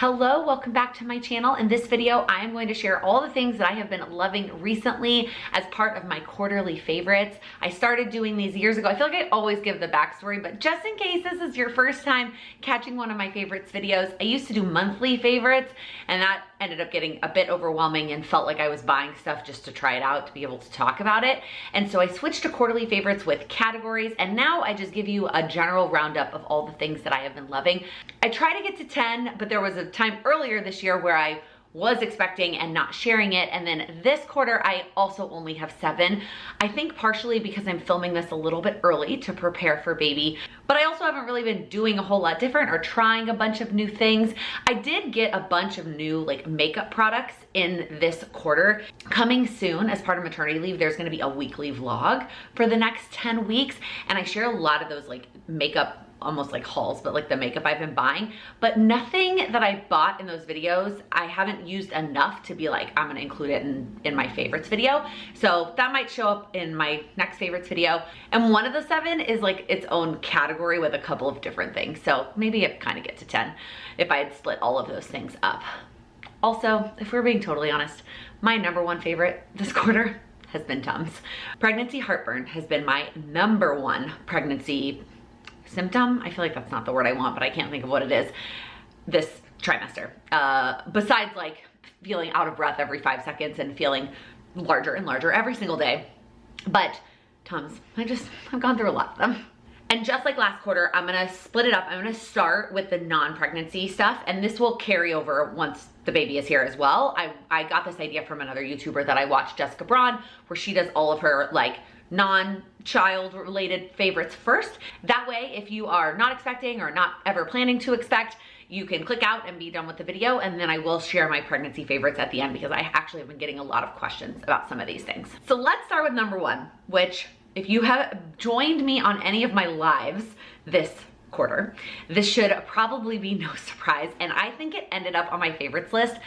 Hello, welcome back to my channel. In this video, I am going to share all the things that I have been loving recently as part of my quarterly favorites. I started doing these years ago. I feel like I always give the backstory, but just in case this is your first time catching one of my favorites videos, I used to do monthly favorites, and that ended up getting a bit overwhelming and felt like I was buying stuff just to try it out to be able to talk about it. And so I switched to quarterly favorites with categories, and now I just give you a general roundup of all the things that I have been loving. I try to get to 10, but there was a time earlier this year where I was expecting and not sharing it, and then this quarter I also only have 7. I think partially because I'm filming this a little bit early to prepare for baby, but I also haven't really been doing a whole lot different or trying a bunch of new things. I did get a bunch of new makeup products in this quarter. Coming soon as part of maternity leave, there's gonna be a weekly vlog for the next 10 weeks, and I share a lot of those makeup, almost like hauls, but the makeup I've been buying. But nothing that I bought in those videos, I haven't used enough to be like, I'm gonna include it in my favorites video. So that might show up in my next favorites video. And one of the 7 is its own category with a couple of different things. So maybe it kind of get to 10 if I had split all of those things up. Also, if we're being totally honest, my #1 favorite this quarter has been Tums. Pregnancy heartburn has been my #1 pregnancy symptom. I feel like that's not the word I want, but I can't think of what it is this trimester. Besides feeling out of breath every 5 seconds and feeling larger and larger every single day. But Tums, I've gone through a lot of them. And just like last quarter, I'm gonna split it up. I'm gonna start with the non-pregnancy stuff, and this will carry over once the baby is here as well. I got this idea from another YouTuber that I watch, Jessica Braun, where she does all of her non-child related favorites first. That way, if you are not expecting or not ever planning to expect, you can click out and be done with the video, and then I will share my pregnancy favorites at the end because I actually have been getting a lot of questions about some of these things. So let's start with #1, which if you have joined me on any of my lives this quarter, this should probably be no surprise, and I think it ended up on my favorites list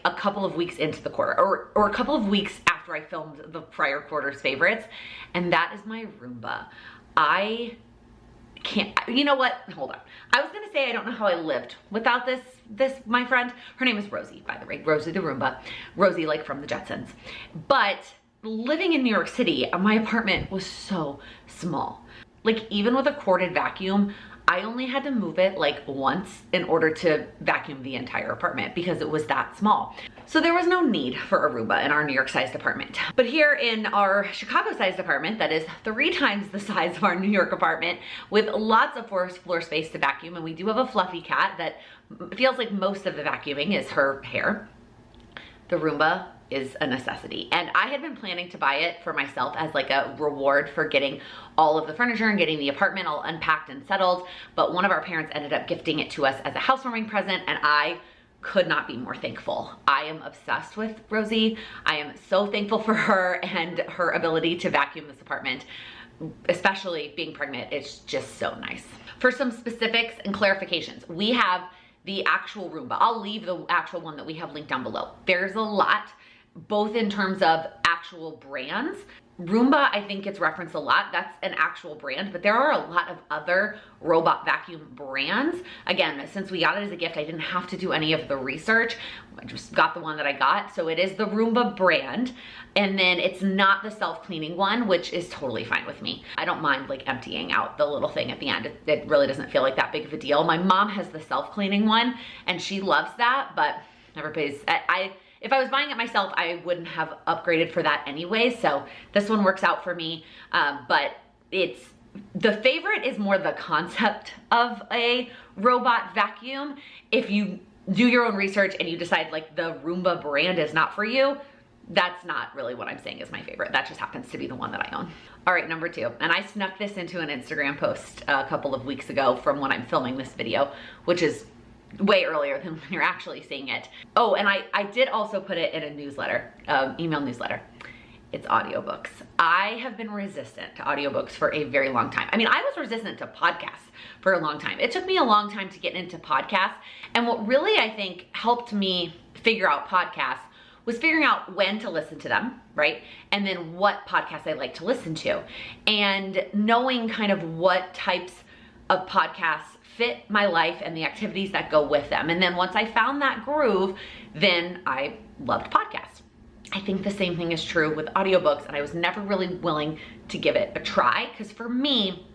a couple of weeks into the quarter, or a couple of weeks after I filmed the prior quarter's favorites, and that is my Roomba. I can't, you know what, hold on. I was gonna say I don't know how I lived without this my friend. Her name is Rosie, by the way, Rosie the Roomba. Rosie from the Jetsons. But living in New York City, my apartment was so small. Even with a corded vacuum, I only had to move it once in order to vacuum the entire apartment because it was that small. So there was no need for a Roomba in our New York sized apartment. But here in our Chicago sized apartment, that is 3 times the size of our New York apartment with lots of floor space to vacuum, and we do have a fluffy cat that feels like most of the vacuuming is her hair. The Roomba is a necessity. And I had been planning to buy it for myself as a reward for getting all of the furniture and getting the apartment all unpacked and settled. But one of our parents ended up gifting it to us as a housewarming present, and I could not be more thankful. I am obsessed with Rosie. I am so thankful for her and her ability to vacuum this apartment. Especially being pregnant, it's just so nice. For some specifics and clarifications, we have the actual Roomba. I'll leave the actual one that we have linked down below. There's a lot, both in terms of actual brands. Roomba, I think gets referenced a lot. That's an actual brand, but there are a lot of other robot vacuum brands. Again, since we got it as a gift, I didn't have to do any of the research. I just got the one that I got. So it is the Roomba brand. And then it's not the self-cleaning one, which is totally fine with me. I don't mind emptying out the little thing at the end. It really doesn't feel like that big of a deal. My mom has the self-cleaning one and she loves that, but everybody's, if I was buying it myself, I wouldn't have upgraded for that anyway. So this one works out for me. But the favorite is more the concept of a robot vacuum. If you do your own research and you decide the Roomba brand is not for you, that's not really what I'm saying is my favorite. That just happens to be the one that I own. All right, #2, and I snuck this into an Instagram post a couple of weeks ago from when I'm filming this video, which is way earlier than when you're actually seeing it. Oh, and I did also put it in a newsletter, email newsletter. It's audiobooks. I have been resistant to audiobooks for a very long time. I mean, I was resistant to podcasts for a long time. It took me a long time to get into podcasts. And what really, I think, helped me figure out podcasts was figuring out when to listen to them, right? And then what podcasts I like to listen to. And knowing kind of what types of podcasts fit my life and the activities that go with them. And then once I found that groove, then I loved podcasts. I think the same thing is true with audiobooks, and I was never really willing to give it a try because for me,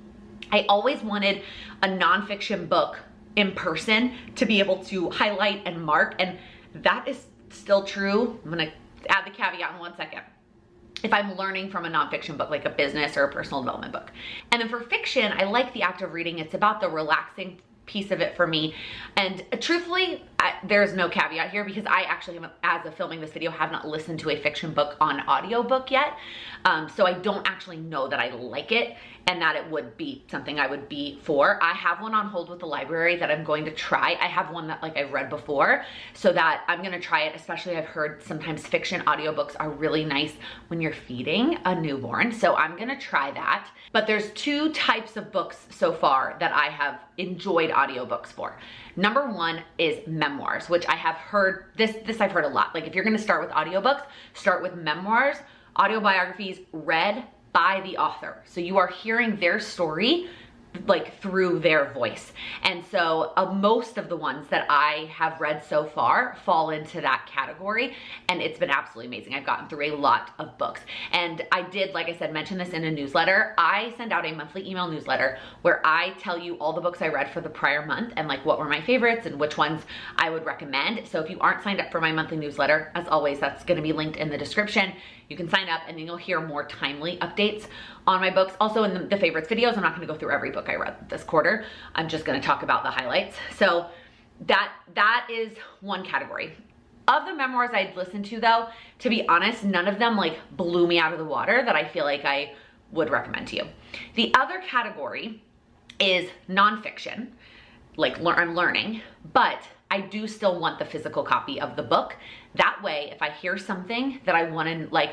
I always wanted a nonfiction book in person to be able to highlight and mark, and that is still true. I'm gonna add the caveat in 1 second. If I'm learning from a nonfiction book, like a business or a personal development book. And then for fiction, I like the act of reading. It's about the relaxing piece of it for me. And truthfully, there's no caveat here because I actually haven't, as of filming this video, have not listened to a fiction book on audiobook yet. So I don't actually know that I like it and that it would be something I would be for. I have one on hold with the library that I'm going to try. I have one that like I've read before, so that I'm gonna try it, especially I've heard sometimes fiction audiobooks are really nice when you're feeding a newborn. So I'm gonna try that. But there's 2 types of books so far that I have enjoyed audiobooks for. Number 1 is memoirs, which I have heard, this I've heard a lot. Like if you're gonna start with audiobooks, start with memoirs, autobiographies read by the author. So you are hearing their story like through their voice. And so most of the ones that I have read so far fall into that category, and it's been absolutely amazing. I've gotten through a lot of books, and I did, like I said, mention this in a newsletter. I send out a monthly email newsletter where I tell you all the books I read for the prior month and like what were my favorites and which ones I would recommend. So if you aren't signed up for my monthly newsletter, as always, that's going to be linked in the description. You can sign up and then you'll hear more timely updates on my books. Also in the favorites videos, I'm not gonna go through every book I read this quarter. I'm just gonna talk about the highlights. So that is one category. Of the memoirs I'd listened to though, to be honest, none of them like blew me out of the water that I feel like I would recommend to you. The other category is nonfiction, like I'm learning, but I do still want the physical copy of the book. That way, if I hear something that I want to like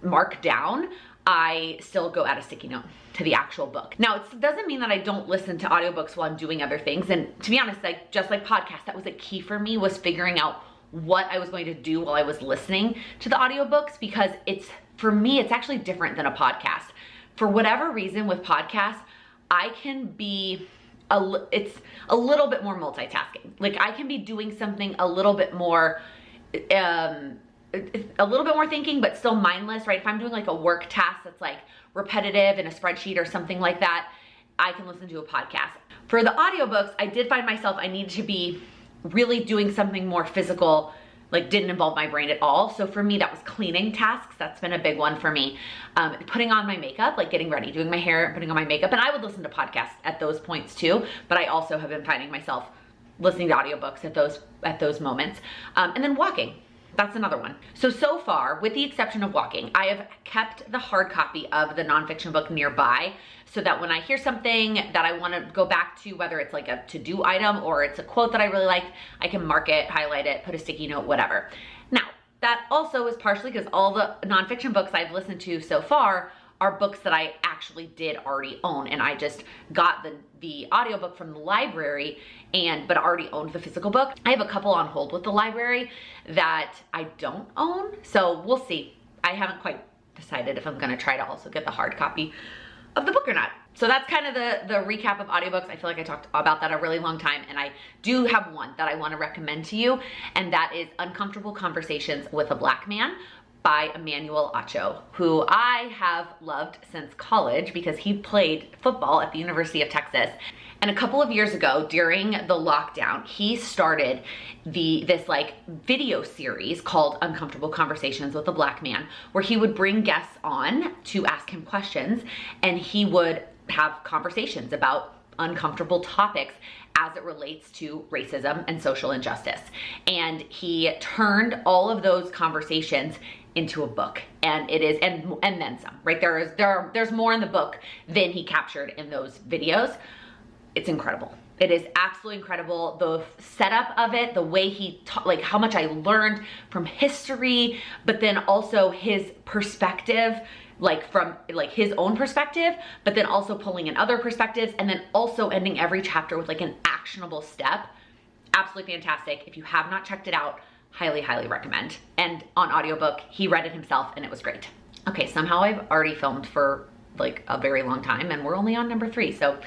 mark down, I still go add a sticky note to the actual book. Now, it doesn't mean that I don't listen to audiobooks while I'm doing other things. And to be honest, like just like podcasts, that was a key for me, was figuring out what I was going to do while I was listening to the audiobooks, because for me, it's actually different than a podcast. For whatever reason with podcasts, I can be it's a little bit more multitasking. Like I can be doing something a little bit more thinking, but still mindless, right? If I'm doing like a work task that's like repetitive in a spreadsheet or something like that, I can listen to a podcast. For the audiobooks, I did find myself, I needed to be really doing something more physical, like didn't involve my brain at all. So for me, that was cleaning tasks. That's been a big one for me. Putting on my makeup, like getting ready, doing my hair, putting on my makeup. And I would listen to podcasts at those points too, but I also have been finding myself listening to audiobooks at those moments. And then walking. That's another one. So far, with the exception of walking, I have kept the hard copy of the nonfiction book nearby so that when I hear something that I want to go back to, whether it's like a to-do item or it's a quote that I really liked, I can mark it, highlight it, put a sticky note, whatever. Now, that also is partially because all the nonfiction books I've listened to so far are books that I actually did already own, and I just got the audiobook from the library but already owned the physical book. I have a couple on hold with the library that I don't own, so we'll see. I haven't quite decided if I'm gonna try to also get the hard copy of the book or not. So that's kind of the recap of audiobooks. I feel like I talked about that a really long time, and I do have one that I want to recommend to you, and that is Uncomfortable Conversations with a Black Man by Emmanuel Acho, who I have loved since college because he played football at the University of Texas. And a couple of years ago, during the lockdown, he started this like video series called Uncomfortable Conversations with a Black Man, where he would bring guests on to ask him questions, and he would have conversations about uncomfortable topics as it relates to racism and social injustice. And he turned all of those conversations into a book, and it is, and then some, right? There's more in the book than he captured in those videos. It's incredible. It is absolutely incredible. The setup of it, the way he taught, like how much I learned from history, but then also his perspective, like from like his own perspective, but then also pulling in other perspectives, and then also ending every chapter with like an actionable step. Absolutely fantastic. If you have not checked it out, highly, highly recommend. And on audiobook, he read it himself and it was great. Okay, somehow I've already filmed for like a very long time and we're only on number 3. So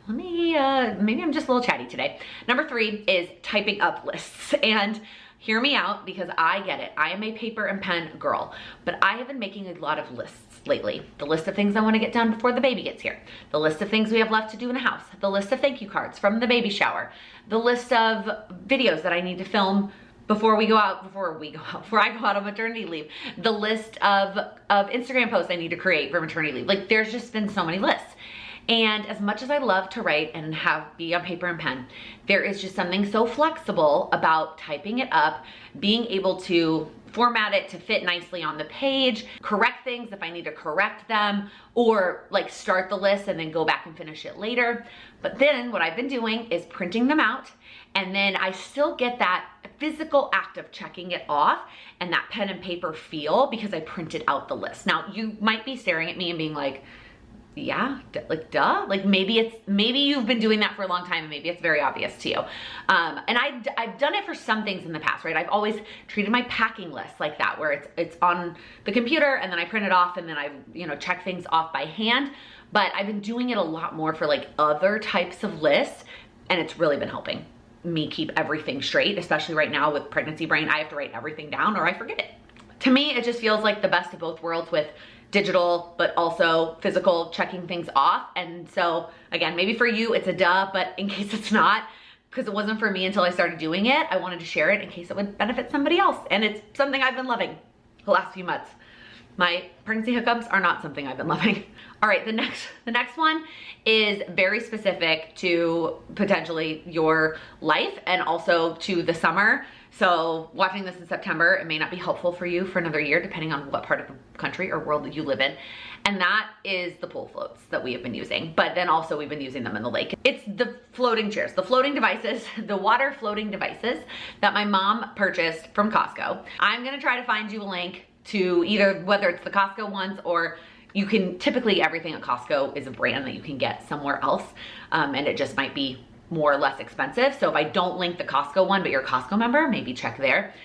maybe I'm just a little chatty today. Number 3 is typing up lists. And hear me out because I get it. I am a paper and pen girl, but I have been making a lot of lists lately. The list of things I want to get done before the baby gets here. The list of things we have left to do in the house. The list of thank you cards from the baby shower. The list of videos that I need to film before I go out on maternity leave. The list of Instagram posts I need to create for maternity leave. Like, there's just been so many lists. And as much as I love to write and be on paper and pen, there is just something so flexible about typing it up, being able to format it to fit nicely on the page, correct things if I need to correct them, or like start the list and then go back and finish it later. But then what I've been doing is printing them out, and then I still get that physical act of checking it off and that pen and paper feel because I printed out the list. Now, you might be staring at me and being like, yeah, like duh, like maybe you've been doing that for a long time and maybe it's very obvious to you. And I've done it for some things in the past, right? I've always treated my packing list like that, where it's on the computer and then I print it off and then I, check things off by hand. But I've been doing it a lot more for like other types of lists, and it's really been helping me keep everything straight, especially right now with pregnancy brain. I have to write everything down or I forget it. To me, it just feels like the best of both worlds with digital, but also physical checking things off. And so again, maybe for you it's a duh, but in case it's not, because it wasn't for me until I started doing it, I wanted to share it in case it would benefit somebody else. And it's something I've been loving the last few months. My pregnancy hiccups are not something I've been loving. All right, the next one is very specific to potentially your life and also to the summer. So watching this in September, it may not be helpful for you for another year, depending on what part of the country or world that you live in. And that is the pool floats that we have been using. But then also we've been using them in the lake. It's the floating chairs, the floating devices, the water floating devices that my mom purchased from Costco. I'm gonna try to find you a link to either, whether it's the Costco ones, or you can, typically everything at Costco is a brand that you can get somewhere else. And it just might be more or less expensive. So if I don't link the Costco one, but you're a Costco member, maybe check there.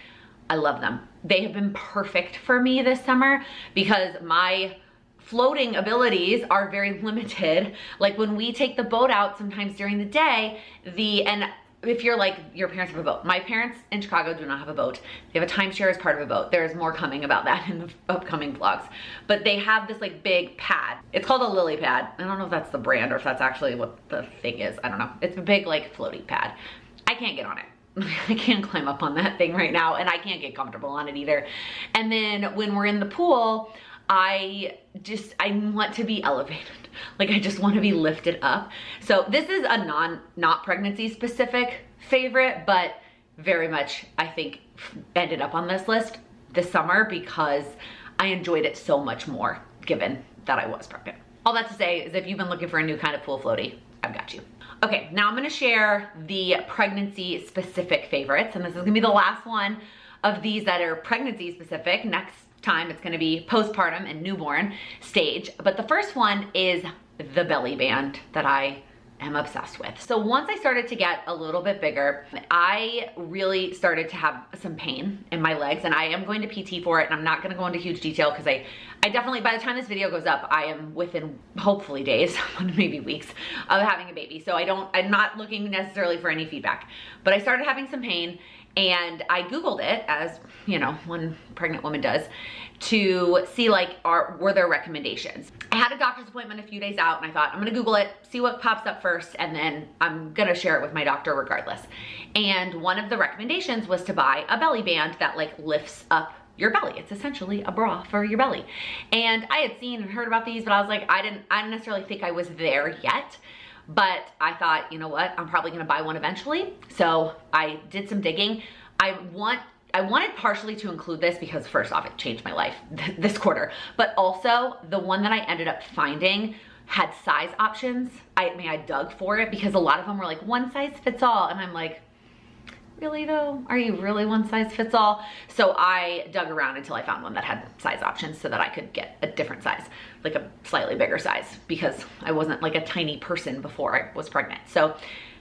I love them. They have been perfect for me this summer because my floating abilities are very limited. Like when we take the boat out sometimes during the day, and if you're like, your parents have a boat. My parents in Chicago do not have a boat. They have a timeshare as part of a boat. There's more coming about that in the upcoming vlogs. But they have this like big pad. It's called a lily pad. I don't know if that's the brand or if that's actually what the thing is. I don't know. It's a big like floaty pad. I can't get on it. I can't climb up on that thing right now, and I can't get comfortable on it either. And then when we're in the pool, I want to be elevated. Like I just want to be lifted up. So this is a not pregnancy specific favorite, but very much I think ended up on this list this summer because I enjoyed it so much more given that I was pregnant. All that to say is if you've been looking for a new kind of pool floaty, I've got you. Okay, now I'm gonna share the pregnancy specific favorites, and this is gonna be the last one of these that are pregnancy specific. Next time it's gonna be postpartum and newborn stage. But the first one is the belly band that I am obsessed with. So once I started to get a little bit bigger, I really started to have some pain in my legs, and I am going to PT for it, and I'm not gonna go into huge detail because I definitely, by the time this video goes up, I am within hopefully days, maybe weeks, of having a baby. So I'm not looking necessarily for any feedback, but I started having some pain. And I Googled it, as you know, one pregnant woman does, to see like, were there recommendations? I had a doctor's appointment a few days out, and I thought, I'm gonna Google it, see what pops up first, and then I'm gonna share it with my doctor regardless. And one of the recommendations was to buy a belly band that like lifts up your belly. It's essentially a bra for your belly. And I had seen and heard about these, but I was like, I didn't necessarily think I was there yet. But I thought, you know what, I'm probably gonna buy one eventually. So I did some digging. I wanted partially to include this because first off, it changed my life this quarter, but also the one that I ended up finding had size options. I dug for it because a lot of them were like one size fits all. And I'm like, really though? Are you really one size fits all? So I dug around until I found one that had size options so that I could get a different size, like a slightly bigger size, because I wasn't like a tiny person before I was pregnant. So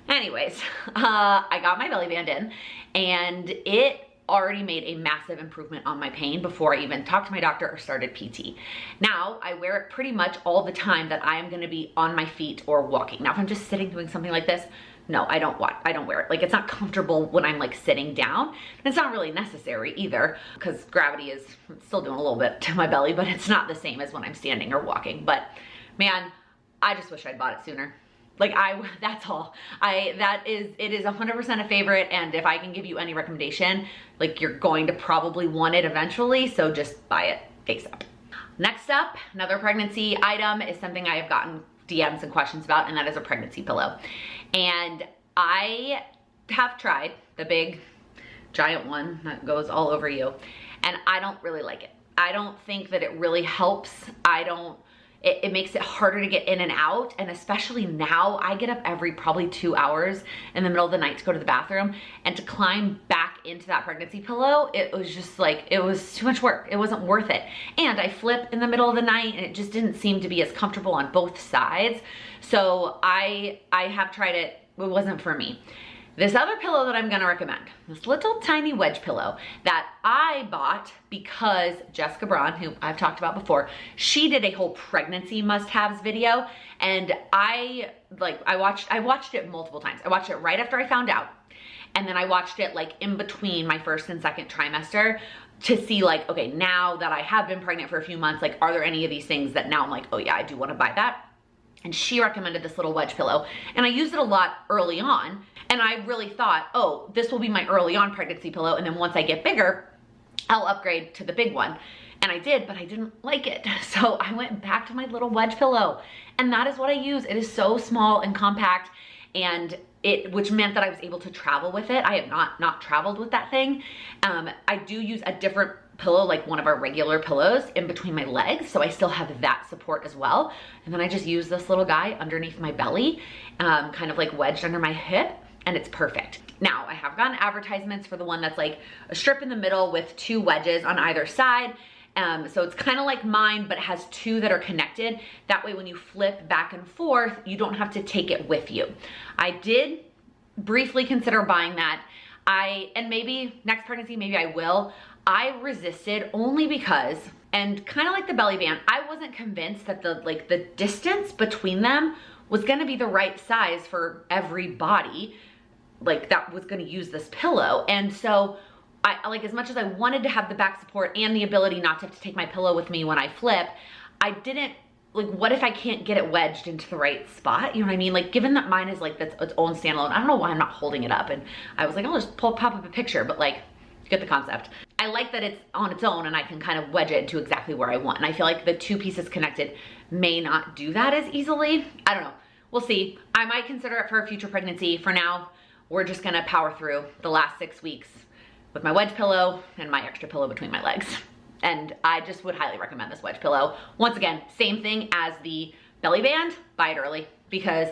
anyways, I got my belly band in, and it already made a massive improvement on my pain before I even talked to my doctor or started PT. Now I wear it pretty much all the time that I am gonna be on my feet or walking. Now if I'm just sitting doing something like this, no, I don't wear it. Like, it's not comfortable when I'm like sitting down. It's not really necessary either, because gravity is still doing a little bit to my belly, but it's not the same as when I'm standing or walking. But man, I just wish I'd bought it sooner. Like, that's all. It is 100% a favorite, and if I can give you any recommendation, like, you're going to probably want it eventually, so just buy it ASAP. Next up, another pregnancy item is something I have gotten DMs and questions about, and that is a pregnancy pillow. And I have tried the big giant one that goes all over you, and I don't really like it. I don't think that it really helps. It makes it harder to get in and out, and especially now, I get up every probably 2 hours in the middle of the night to go to the bathroom, and to climb back into that pregnancy pillow, it was just like, it was too much work. It wasn't worth it. And I flip in the middle of the night, and it just didn't seem to be as comfortable on both sides. So I have tried it. It wasn't for me. This other pillow that I'm gonna recommend, this little tiny wedge pillow that I bought because Jessica Braun, who I've talked about before, she did a whole pregnancy must-haves video, and I watched it multiple times. I watched it right after I found out, and then I watched it like in between my first and second trimester to see like, okay, now that I have been pregnant for a few months, like, are there any of these things that now I'm like, oh yeah, I do wanna buy that? And she recommended this little wedge pillow, and I used it a lot early on, and I really thought, oh, this will be my early on pregnancy pillow, and then once I get bigger, I'll upgrade to the big one. And I did, but I didn't like it. So I went back to my little wedge pillow, and that is what I use. It is so small and compact, and which meant that I was able to travel with it. I have not traveled with that thing. I do use a different pillow, like one of our regular pillows, in between my legs, so I still have that support as well. And then I just use this little guy underneath my belly, kind of like wedged under my hip, and it's perfect. Now, I have gotten advertisements for the one that's like a strip in the middle with 2 wedges on either side. So it's kind of like mine, but it has 2 that are connected. That way when you flip back and forth, you don't have to take it with you. I did briefly consider buying that. And maybe next pregnancy, maybe I will. I resisted only because, and kind of like the belly band, I wasn't convinced that the distance between them was gonna be the right size for every body, like, that was gonna use this pillow. And so I, like, as much as I wanted to have the back support and the ability not to have to take my pillow with me when I flip, I didn't, like, what if I can't get it wedged into the right spot? You know what I mean? Like, given that mine is like its own standalone, I don't know why I'm not holding it up. And I was like, I'll just pop up a picture, but like, you get the concept. I like that it's on its own and I can kind of wedge it into exactly where I want. And I feel like the 2 pieces connected may not do that as easily. I don't know. We'll see. I might consider it for a future pregnancy. For now, we're just gonna power through the last 6 weeks with my wedge pillow and my extra pillow between my legs. And I just would highly recommend this wedge pillow. Once again, same thing as the belly band, buy it early, because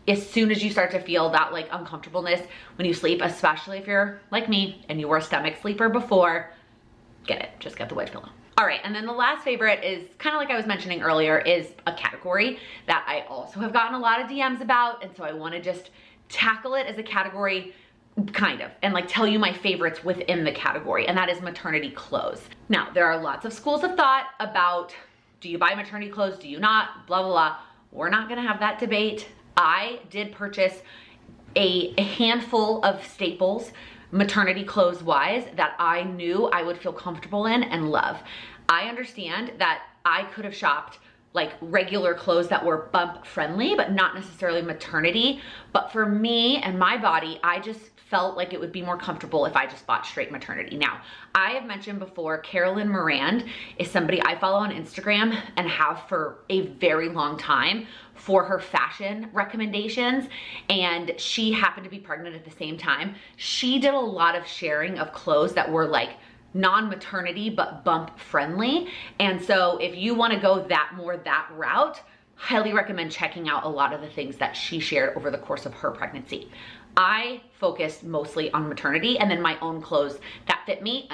as soon as you start to feel that like uncomfortableness when you sleep, especially if you're like me and you were a stomach sleeper before, get it, just get the wedge pillow. All right, and then the last favorite is kind of like I was mentioning earlier, is a category that I also have gotten a lot of DMs about, and so I wanna just tackle it as a category, kind of, and like tell you my favorites within the category, and that is maternity clothes. Now, there are lots of schools of thought about, do you buy maternity clothes, do you not, blah, blah, blah. We're not gonna have that debate. I did purchase a handful of staples, maternity clothes wise, that I knew I would feel comfortable in and love. I understand that I could have shopped like regular clothes that were bump friendly, but not necessarily maternity. But for me and my body, I just felt like it would be more comfortable if I just bought straight maternity. Now, I have mentioned before, Carolyn Moran is somebody I follow on Instagram and have for a very long time for her fashion recommendations. And she happened to be pregnant at the same time. She did a lot of sharing of clothes that were like non-maternity but bump friendly. And so if you want to go that route, highly recommend checking out a lot of the things that she shared over the course of her pregnancy. I focused mostly on maternity and then my own clothes that fit me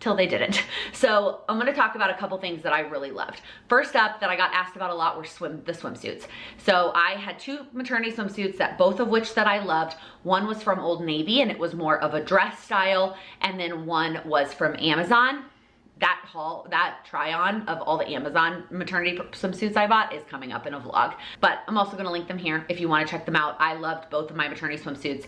till they didn't. So I'm gonna talk about a couple things that I really loved. First up, that I got asked about a lot were the swimsuits. So I had 2 maternity swimsuits, that both of which that I loved. One was from Old Navy and it was more of a dress style, and then one was from Amazon. That try on of all the Amazon maternity swimsuits I bought is coming up in a vlog, but I'm also gonna link them here if you wanna check them out. I loved both of my maternity swimsuits.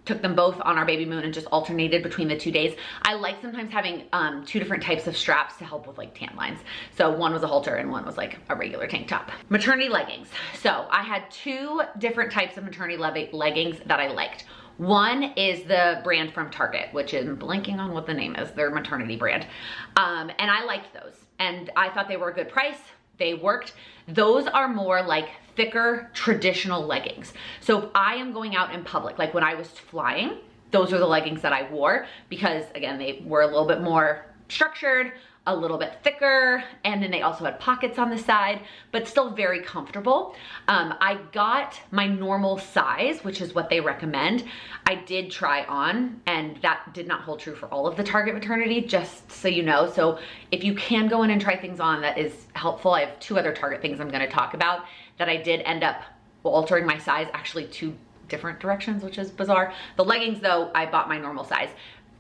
Took them both on our baby moon and just alternated between the 2 days. I like sometimes having 2 different types of straps to help with like tan lines. So one was a halter and one was like a regular tank top. Maternity leggings. So I had 2 different types of maternity leggings that I liked. One is the brand from Target, which I'm blanking on what the name is, their maternity brand. And I liked those. And I thought they were a good price. They worked. Those are more like thicker, traditional leggings. So if I am going out in public, like when I was flying, those are the leggings that I wore because again, they were a little bit more structured, a little bit thicker, and then they also had pockets on the side, but still very comfortable. I got my normal size, which is what they recommend. I did try on, and that did not hold true for all of the Target maternity, just so you know. So if you can go in and try things on, that is helpful. I have 2 other Target things I'm gonna talk about that I did end up altering my size, actually 2 different directions, which is bizarre. The leggings though, I bought my normal size.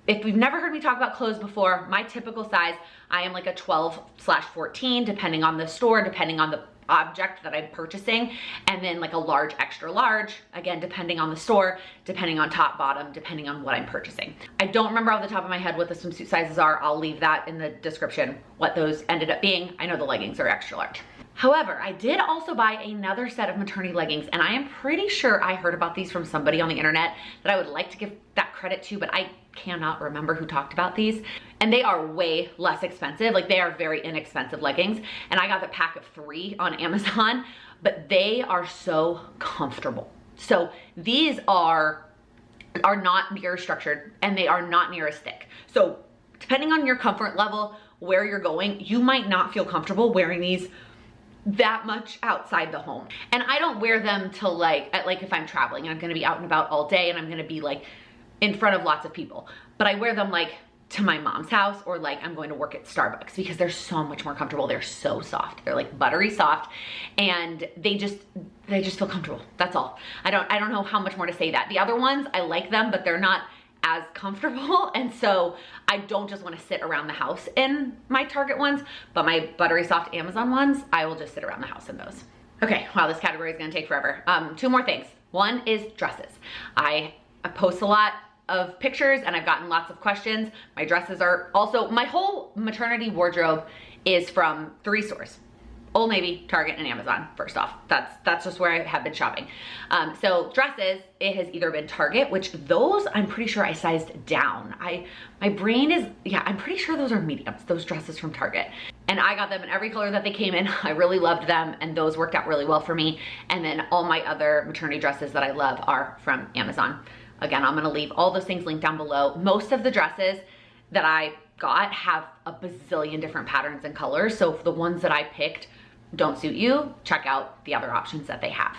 If you've never heard me talk about clothes before, my typical size, I am like a 12/14, depending on the store, depending on the object that I'm purchasing, and then like a large, extra large, again, depending on the store, depending on top, bottom, depending on what I'm purchasing. I don't remember off the top of my head what the swimsuit sizes are. I'll leave that in the description, what those ended up being. I know the leggings are extra large. However, I did also buy another set of maternity leggings, and I am pretty sure I heard about these from somebody on the internet that I would like to give that credit to, but I cannot remember who talked about these. And they are way less expensive. Like, they are very inexpensive leggings, and I got the pack of 3 on Amazon, but they are so comfortable. So these are not near structured, and they are not near as thick. So depending on your comfort level, where you're going, you might not feel comfortable wearing these that much outside the home. And I don't wear them till like if I'm traveling and I'm gonna be out and about all day and I'm gonna be like in front of lots of people. But I wear them like to my mom's house, or like I'm going to work at Starbucks, because they're so much more comfortable. They're so soft. They're like buttery soft, and they just feel comfortable. That's all. I don't know how much more to say that. The other ones, I like them, but they're not as comfortable, and so I don't just want to sit around the house in my Target ones, but my buttery soft Amazon ones, I will just sit around the house in those. Okay, wow, this category is gonna take forever. 2 more things. One is dresses. I post a lot of pictures and I've gotten lots of questions. My dresses are also, my whole maternity wardrobe is from 3 stores. Old Navy, Target, and Amazon, first off. That's just where I have been shopping. So dresses, it has either been Target, which those I'm pretty sure I sized down. My brain is, yeah, I'm pretty sure those are mediums, those dresses from Target. And I got them in every color that they came in. I really loved them, and those worked out really well for me. And then all my other maternity dresses that I love are from Amazon. Again, I'm gonna leave all those things linked down below. Most of the dresses that I got have a bazillion different patterns and colors, so if the ones that I picked don't suit you, check out the other options that they have.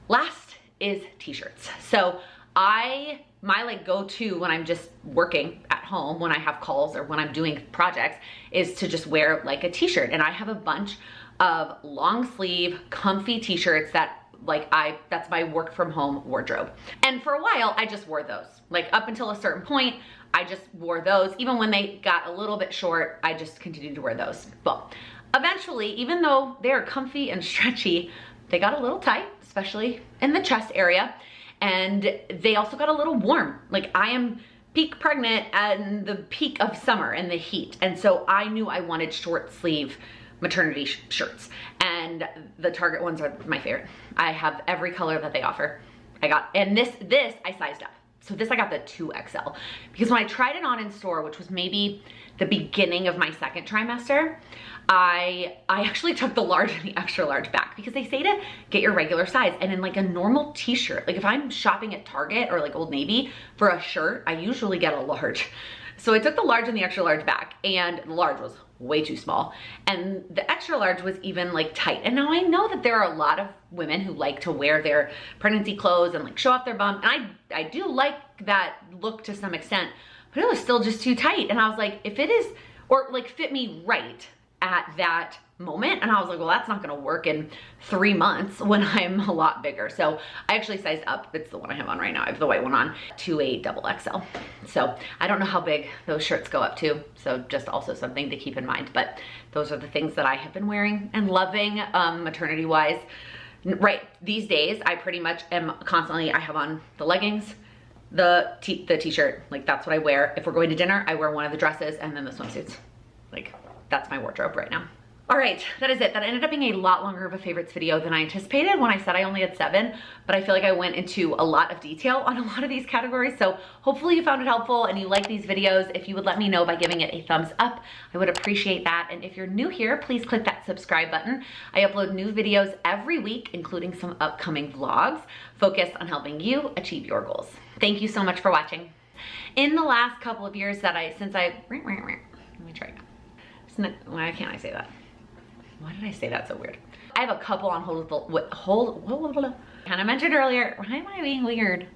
Last is t-shirts. So my like go-to when I'm just working at home, when I have calls or when I'm doing projects, is to just wear like a t-shirt. And I have a bunch of long sleeve, comfy t-shirts that that's my work from home wardrobe. And for a while, I just wore those. Like up until a certain point, I just wore those. Even when they got a little bit short, I just continued to wear those. But eventually, even though they are comfy and stretchy, they got a little tight, especially in the chest area. And they also got a little warm. Like, I am peak pregnant and the peak of summer and the heat. And so I knew I wanted short sleeve maternity shirts. And the Target ones are my favorite. I have every color that they offer. And this I sized up. So this I got the 2XL, because when I tried it on in store, which was maybe the beginning of my 2nd trimester, I actually took the large and the extra large back, because they say to get your regular size. And in like a normal t-shirt, like if I'm shopping at Target or like Old Navy for a shirt, I usually get a large. So I took the large and the extra large back, and the large was way too small. And the extra large was even like tight. And now I know that there are a lot of women who like to wear their pregnancy clothes and like show off their bum. And I do like that look to some extent, but it was still just too tight. And I was like, if it is, or like fit me right at that moment. And I was like, well, that's not gonna work in 3 months when I'm a lot bigger. So I actually sized up. It's the one I have on right now. I have the white one on to a double XL. So I don't know how big those shirts go up to. So just also something to keep in mind. But those are the things that I have been wearing and loving maternity wise. Right, these days I pretty much am constantly, I have on the leggings, the t-shirt, like that's what I wear. If we're going to dinner, I wear one of the dresses and then the swimsuits. Like that's my wardrobe right now. All right, that is it. That ended up being a lot longer of a favorites video than I anticipated when I said I only had 7, but I feel like I went into a lot of detail on a lot of these categories. So hopefully you found it helpful and you like these videos. If you would let me know by giving it a thumbs up, I would appreciate that. And if you're new here, please click that subscribe button. I upload new videos every week, including some upcoming vlogs focused on helping you achieve your goals. Thank you so much for watching. In the last couple of years that let me try again. Why can't I say that? Why did I say that so weird? I have a couple on hold. And I mentioned earlier, why am I being weird?